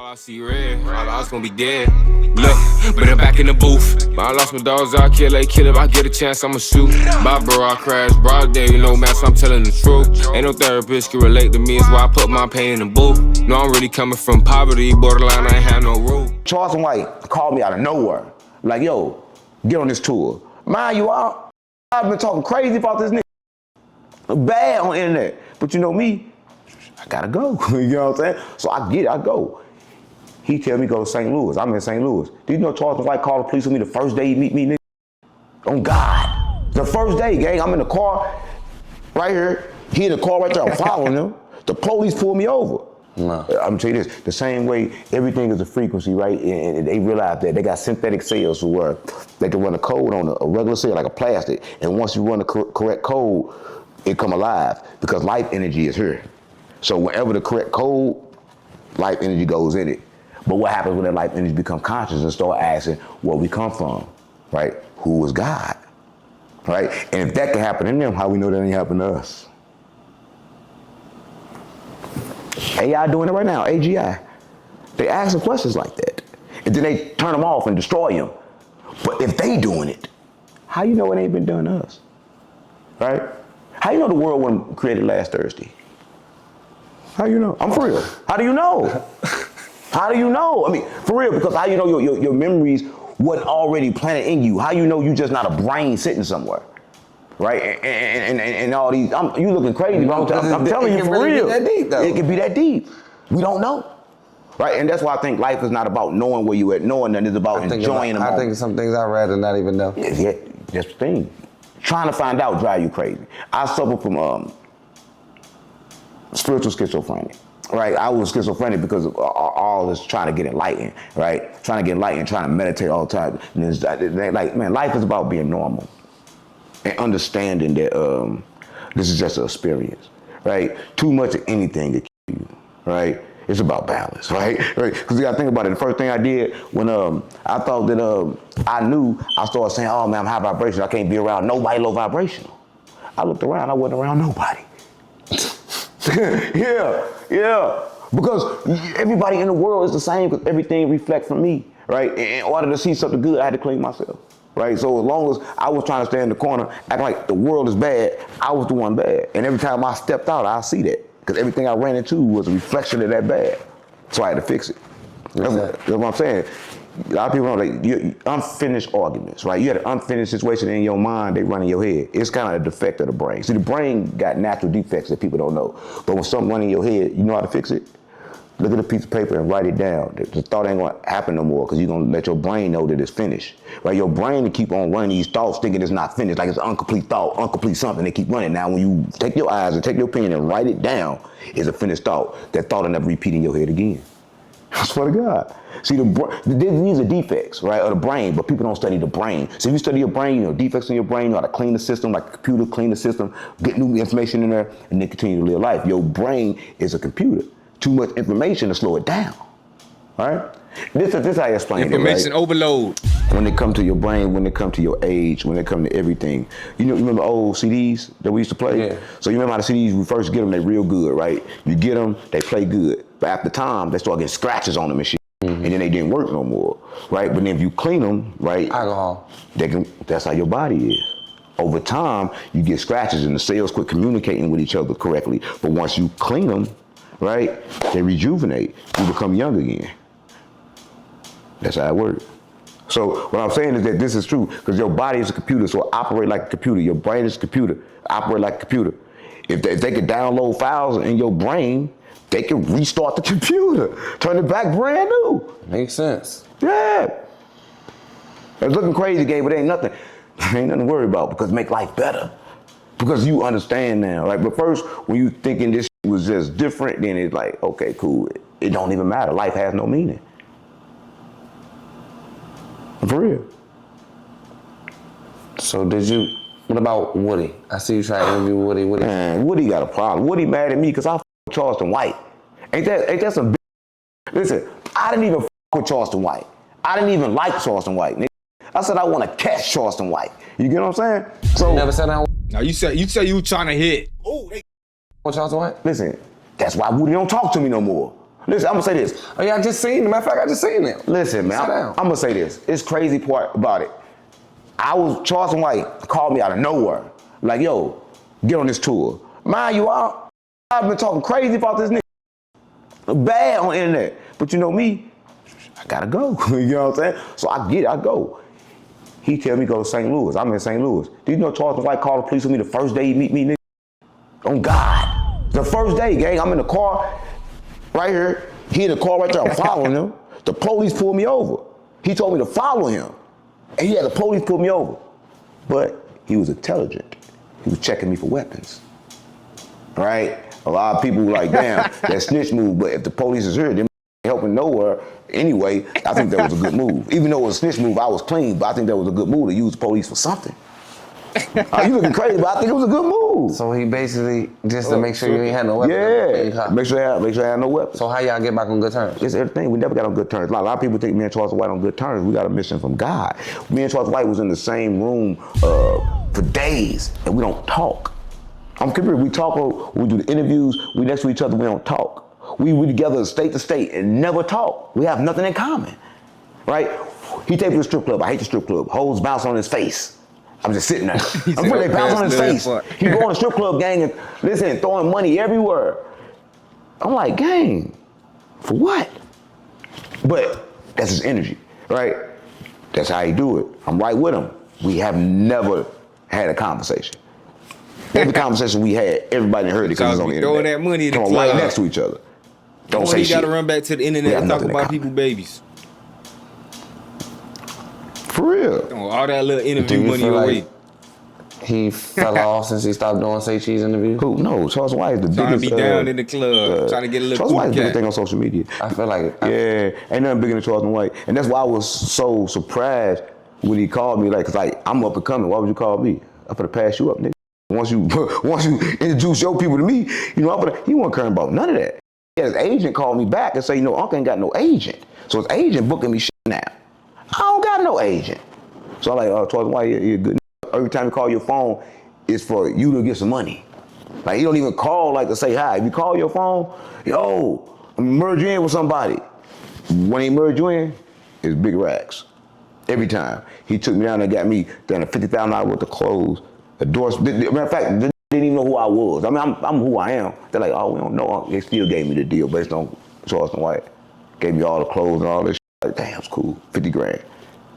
I see red, I was gonna be dead. Look, but I'm back in the booth. I lost my dogs, I kill, they kill. If I get a chance, I'ma shoot. My bro, I crash, broad day, you know, man, so I'm telling the truth. Ain't no therapist can relate to me, it's why I put my pain in the booth. No, I'm really coming from poverty, borderline, I ain't have no rule. Charleston White called me out of nowhere. Like, yo, get on this tour. Mind you, I've been talking crazy about this nigga. Bad on the internet. But you know me, I gotta go. You know what I'm saying? So I go. He tell me go to St. Louis. I'm in St. Louis. Do you know Charleston White called the police with me the first day he meet me, nigga? On God. The first day, gang. I'm in the car right here. He in the car right there. I'm following him. The police pulled me over. No. I'm telling you this, the same way everything is a frequency, right? And they realize that they got synthetic cells where they can run a code on a regular cell, like a plastic, and once you run the correct code, it come alive because life energy is here. So whenever the correct code, life energy goes in it. But what happens when that life energy become conscious and start asking where we come from, right? Who is God, right? And if that can happen in them, how we know that ain't happen to us? AI doing it right now, AGI. They ask them questions like that. And then they turn them off and destroy them. But if they doing it, how you know it ain't been done to us? Right? How you know the world wasn't created last Thursday? How you know? I'm for real. How do you know? How do you know? I mean, for real, because how you know your memories wasn't already planted in you? How you know you just not a brain sitting somewhere? Right? And all these, you looking crazy, but I'm telling you for real. It can be that deep. We don't know. Right? And that's why I think life is not about knowing where you at, knowing that it's about enjoying the moment. I think some things I'd rather not even know. Yeah, that's the thing. Trying to find out drive you crazy. I suffer from spiritual schizophrenia. Right, I was schizophrenic because of all this trying to get enlightened, right? Trying to get enlightened, trying to meditate all the time. And it's like, man, life is about being normal and understanding that this is just an experience, right? Too much of anything to kill you, right? It's about balance, right? Because you gotta think about it. The first thing I did when I thought that I knew, I started saying, oh man, I'm high vibration. I can't be around nobody low vibrational. I looked around, I wasn't around nobody. Yeah. Because everybody in the world is the same because everything reflects from me, right? In order to see something good, I had to clean myself, right? So as long as I was trying to stay in the corner, acting like the world is bad, I was the one bad. And every time I stepped out, I see that. Because everything I ran into was a reflection of that bad. So I had to fix it. That's what I'm saying. A lot of people don't like unfinished arguments, right? You had an unfinished situation in your mind, they run in your head. It's kind of a defect of the brain. See, the brain got natural defects that people don't know. But when something runs in your head, you know how to fix it? Look at a piece of paper and write it down. The thought ain't gonna happen no more because you're gonna let your brain know that it's finished. Right? Your brain will keep on running these thoughts thinking it's not finished, like it's an incomplete thought, incomplete something, they keep running. Now when you take your eyes and take your pen and write it down, it's a finished thought. That thought will never repeat in your head again. I swear to God. See, these are defects, right, of the brain, but people don't study the brain. So if you study your brain, you know defects in your brain, you know how to clean the system, like a computer, clean the system, get new information in there, and then continue to live life. Your brain is a computer. Too much information to slow it down, all right? This is how I explain it, right? Information overload. When it comes to your brain, when it comes to your age, when it comes to everything. You remember old CDs that we used to play? Yeah. So you remember how the CDs, we first get them, they real good, right? You get them, they play good. But after time, they start getting scratches on them and shit. Mm-hmm. And then they didn't work no more, right? But then if you clean them, right? Alcohol. That's how your body is. Over time, you get scratches and the cells quit communicating with each other correctly. But once you clean them, right, they rejuvenate. You become young again. That's how it works. So what I'm saying is that this is true because your body is a computer, so operate like a computer. Your brain is a computer, operate like a computer. If they could download files in your brain, they can restart the computer, turn it back brand new. Makes sense. Yeah. It's looking crazy, Gabe, but ain't nothing to worry about because make life better. Because you understand now, right? But first, when you thinking this was just different, then it's like, okay, cool. It don't even matter. Life has no meaning. For real. So what about Woody? I see you trying to interview Woody. Man, Woody got a problem. Woody mad at me because I f*** with Charleston White. Ain't that some Listen, I didn't even f*** with Charleston White. I didn't even like Charleston White. I said I want to catch Charleston White. You get what I'm saying? So you never said that? Now you said you trying to hit. Oh, they Charleston White? Listen, that's why Woody don't talk to me no more. Listen, I'm gonna say this. Oh yeah, I just seen him. Matter of fact, I just seen him. Listen, man, I'm gonna say this. It's crazy part about it. Charleston White called me out of nowhere. Like, yo, get on this tour. Mind you, I've been talking crazy about this nigga. Bad on the internet. But you know me, I gotta go. You know what I'm saying? So I go. He tell me go to St. Louis. I'm in St. Louis. Do you know Charleston White called the police with me the first day he meet me, nigga? On God. The first day, gang. I'm in the car right here. He in the car right there. I'm following him. The police pulled me over. He told me to follow him. And he had the police pull me over. But he was intelligent. He was checking me for weapons. Right? A lot of people were like, damn, that snitch move. But if the police is here, they ain't helping nowhere. Anyway, I think that was a good move. Even though it was a snitch move, I was clean, but I think that was a good move to use the police for something. You looking crazy, but I think it was a good move. So he basically, just to make sure you ain't had no weapons. Yeah, make sure I had no weapons. So how y'all get back on good terms? It's everything. We never got on good terms. A lot of people think me and Charleston White on good terms. We got a mission from God. Me and Charleston White was in the same room for days, and we don't talk. I'm convinced we talk, we do the interviews, we next to each other, we don't talk. We together state to state and never talk. We have nothing in common, right? He take me to the strip club. I hate the strip club. Hoes bounce on his face. I'm just sitting there. I'm pretty, they bounce on his face. He go on the strip club, gang, and listen, throwing money everywhere. I'm like, gang, for what? But that's his energy, right? That's how he do it. I'm right with him. We have never had a conversation. Every conversation we had, everybody heard it because it's on the internet. Throwing that money in the club. Right next to each other. Don't say shit. You gotta run back to the internet and talk about people's babies. For real. Throwing all that little interview money away. He fell off since he stopped doing Say Cheese interviews? Who? No, Charleston White is the trying biggest. Trying to be down in the club, trying to get a little Charleston White is the biggest thing on social media. I feel like it. Yeah, ain't nothing bigger than Charleston White. And that's why I was so surprised when he called me, like, cause like, I'm up and coming, why would you call me? I'm gonna pass you up, nigga. Once you introduce your people to me, you know, he wasn't caring about none of that. His agent called me back and say, you know, Uncle ain't got no agent. So his agent booking me shit now. I don't got no agent. So I'm like, Charleston White, you're good. Every time you call your phone, it's for you to get some money. Like, he don't even call like to say hi. If you call your phone, yo, merge you in with somebody. When he merge you in, it's big racks. Every time. He took me down and got me down to $50,000 worth of clothes. Matter of fact, they didn't even know who I was. I mean, I'm who I am. They're like, oh, we don't know. They still gave me the deal based on Charleston White. Gave me all the clothes and all this shit. Like, damn, it's cool. 50 grand.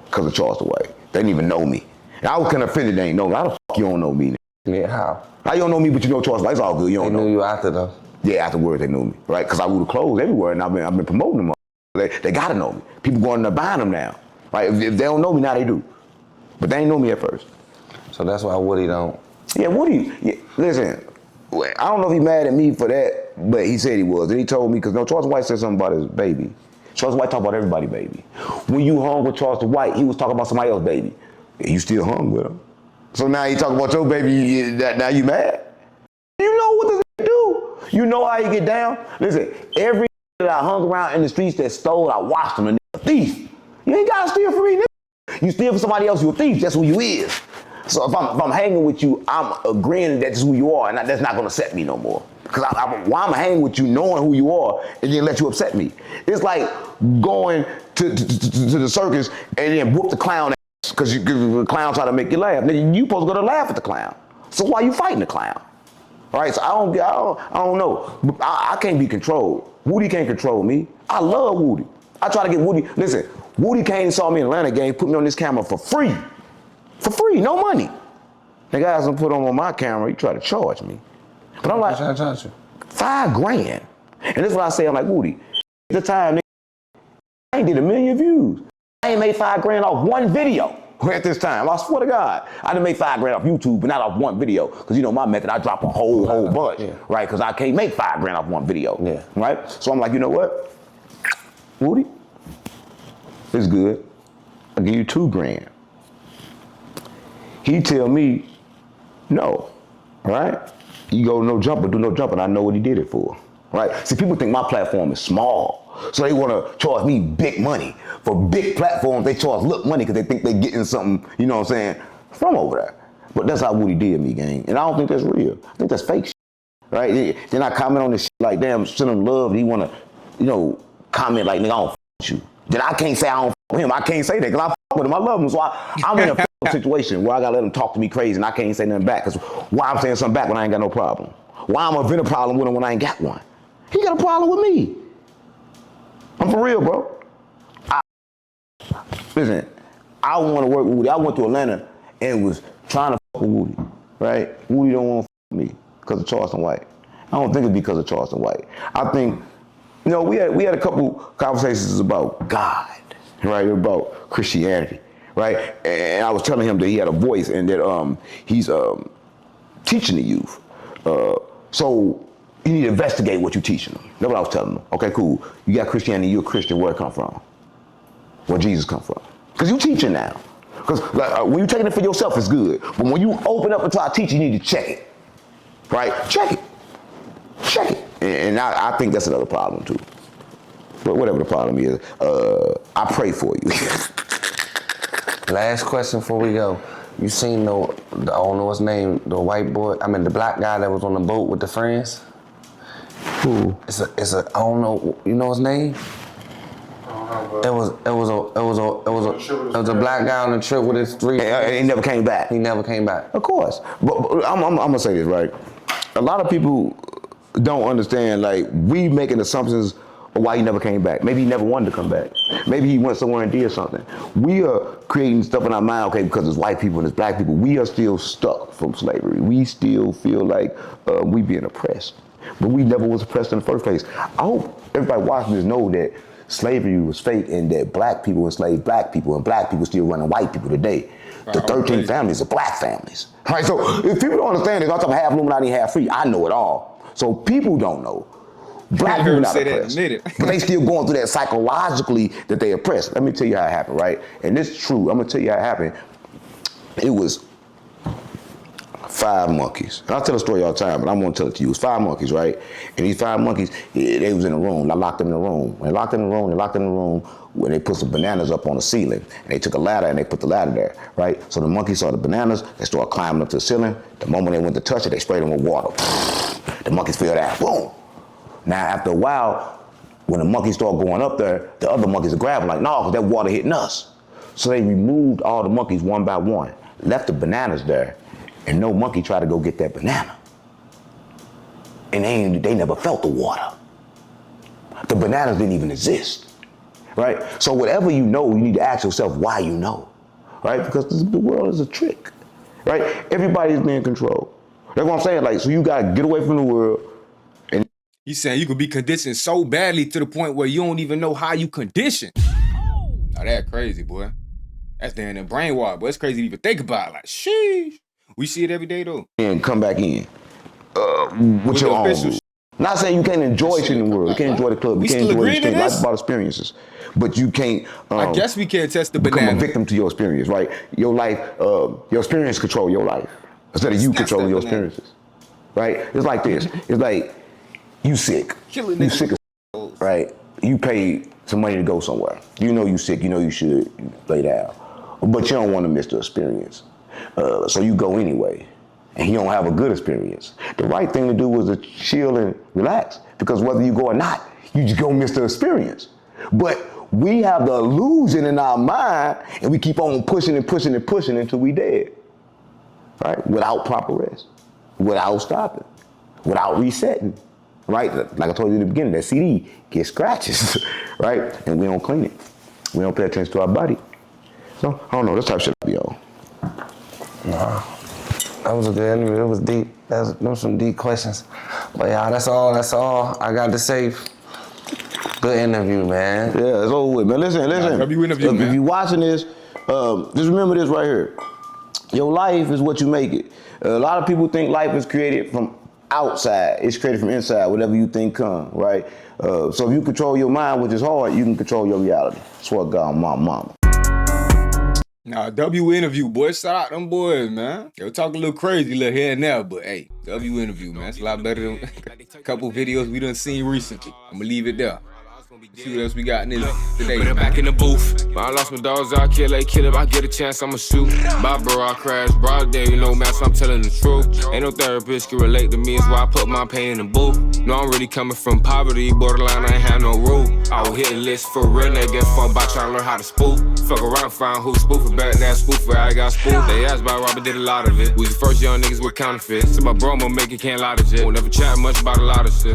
Because of Charleston White. They didn't even know me. And I was kind of offended they ain't know me. How the fuck you don't know me? Yeah, how? How you don't know me, but you know Charleston White? It's all good. You don't know. They knew you after, though. Yeah, afterwards they knew me, right? Because I wore the clothes everywhere, and I've been promoting them. They gotta know me. People going there buying them now. Right? If they don't know me now, they do. But they ain't know me at first. So that's why Woody don't. Yeah, Woody, listen, I don't know if he mad at me for that, but he said he was. And he told me, because Charleston White said something about his baby. Charleston White talk about everybody, baby. When you hung with Charleston White, he was talking about somebody else's baby. Yeah, you still hung with him. So now he talking about your baby, now you mad? You know what this nigga do. You know how he get down? Listen, every that I hung around in the streets that stole, I watched them, and a thief. You ain't gotta steal from me, nigga. You steal from somebody else, you a thief, that's who you is. So if I'm hanging with you, I'm agreeing that's who you are, and that's not gonna upset me no more. Because why I'm hanging with you knowing who you are and then let you upset me? It's like going to the circus and then whoop the clown ass because the clown try to make you laugh. Nigga, you supposed to go to laugh at the clown. So why you fighting the clown? All right, so I don't know. I can't be controlled. Woody can't control me. I love Woody. I try to get Woody. Listen, Woody came and saw me in Atlanta game, put me on this camera for free. For free, no money. The guys don't put on my camera, he try to charge me. But I'm like, $5 grand. And this is what I say, I'm like, Woody, at the time, nigga, I ain't did 1 million views. I ain't made $5 grand off one video at this time. I swear to God. I done made $5 grand off YouTube, but not off one video. Because you know my method, I drop a whole bunch, right? Because I can't make $5 grand off one video, right? So I'm like, you know what? Woody, it's good. I'll give you $2 grand. He tell me, no, right? You go no jumper, do no jumper, and I know what he did it for, right? See, people think my platform is small, so they want to charge me big money. For big platforms, they charge little money because they think they're getting something, you know what I'm saying, from over there. But that's how Woody did me, gang. And I don't think that's real. I think that's fake shit, right? Then I comment on this shit like, damn, send him love, he want to comment like, nigga, I don't with you. Then I can't say I don't with him. I can't say that because I with him. I love him. So I'm in a situation where I gotta let him talk to me crazy and I can't say nothing back. Because why I'm saying something back when I ain't got no problem? Why I'm gonna vent a problem with him when I ain't got one? He got a problem with me. I'm for real, bro. Listen, I want to work with Woody. I went to Atlanta and was trying to fuck with Woody, right? Woody don't want to fuck with me because of Charleston White. I don't think it's because of Charleston White. I think, we had a couple conversations about God, right? About Christianity, right? And I was telling him that he had a voice and that he's teaching the youth. So you need to investigate what you're teaching them. That's what I was telling them. Okay, cool. You got Christianity, you're a Christian, where it come from? Where Jesus come from? Because you teaching now. Because when you're taking it for yourself, it's good. But when you open up and try to teach, you need to check it. Right? Check it. Check it. And I think that's another problem too. But whatever the problem is, I pray for you. Last question before we go. You seen I don't know his name, the white boy, the black guy that was on the boat with the friends? Who? It's a I don't know, you know his name? It was a black guy on the trip with his three. And he never came back. He never came back. Of course. But I'm gonna say this, right? A lot of people don't understand, like, we making assumptions of why he never came back. Maybe he never wanted to come back. Maybe he went somewhere and did something. We are creating stuff in our mind, okay, because it's white people and it's black people. We are still stuck from slavery. We still feel like we being oppressed. But we never was oppressed in the first place. I hope everybody watching this know that slavery was fake and that black people enslaved black people and black people still running white people today. The 13 families are black families. Right? So if people don't understand this, I'm talking half Illuminati, half free. I know it all. So people don't know. Black people not oppressed. But they still going through that psychologically that they oppressed. Let me tell you how it happened, right? And this is true. I'm gonna tell you how it happened. It was 5 monkeys. And I tell a story all the time, but I'm gonna tell it to you. It was 5 monkeys, right? And these 5 monkeys, they was in a room. I locked them in the room. When they locked them in the room, when they put some bananas up on the ceiling, and they took a ladder and they put the ladder there, right? So the monkeys saw the bananas, they started climbing up to the ceiling. The moment they went to touch it, they sprayed them with water. The monkeys fell down, boom. Now after a while, when the monkeys started going up there, the other monkeys are grabbing like, no, because that water hitting us. So they removed all the monkeys one by one, left the bananas there, and no monkey tried to go get that banana. And they never felt the water. The bananas didn't even exist, right? So whatever you know, you need to ask yourself why you know, right? Because the world is a trick, right? Everybody's being controlled. That's what I'm saying, like, so you gotta get away from the world. And he's saying you could be conditioned so badly to the point where you don't even know how you conditioned. Now that's crazy, boy. That's damn near brainwash, boy. It's crazy to even think about it. Like, sheesh. We see it every day, though. And come back in with your own rules. Not saying you can't enjoy shit in the world. You can't enjoy the club. You can't enjoy the street. Life's about experiences. But you can't... I guess we can't test the banana. Become a victim to your experience, right? Your life, your experience control your life. Instead of you controlling your experiences. Right? It's like this. It's like, you sick. You sick as right? You paid some money to go somewhere. You know you sick. You know you should lay down. But you don't want to miss the experience. So you go anyway, and you don't have a good experience. The right thing to do was to chill and relax, because whether you go or not, you just gonna miss the experience. But we have the illusion in our mind, and we keep on pushing and pushing and pushing until we dead, right? Without proper rest, without stopping, without resetting, right? Like I told you in the beginning, that CD gets scratches, right? And we don't clean it. We don't pay attention to our body. So I don't know, this type of shit I be on. Nah, that was a good interview. It was deep. Those were some deep questions. But yeah, that's all I got to say. Good interview, man. Yeah, it's over with, man. Listen. If you watching this, just remember this right here. Your life is what you make it. A lot of people think life is created from outside. It's created from inside, whatever you think come, right? So if you control your mind, which is hard, you can control your reality. Swear to God, my mama. Nah, W interview, boy. Shout out them boys, man. They were talking a little crazy, a little here and there, but hey, W interview, man. It's a lot better than a couple videos we done seen recently. I'm gonna leave it there. See what else we got in this today. But back in the booth. When I lost my dogs, I kill him. If I get a chance, I'ma shoot. Bye, bro, I crash. Broad day, you know, man, so I'm telling the truth. Ain't no therapist can relate to me, it's why I put my pain in the booth. No, I'm really coming from poverty, borderline, I ain't had no rule. I would hit a list for real, they get fun by trying to learn how to spoof. Fuck around, find who spoofing, back that spoofer, I got spoofed. They asked about Robert, did a lot of it. We was the first young niggas with counterfeits. So my bro, I'ma make it, can't lie to shit. Won't never chat much about a lot of shit.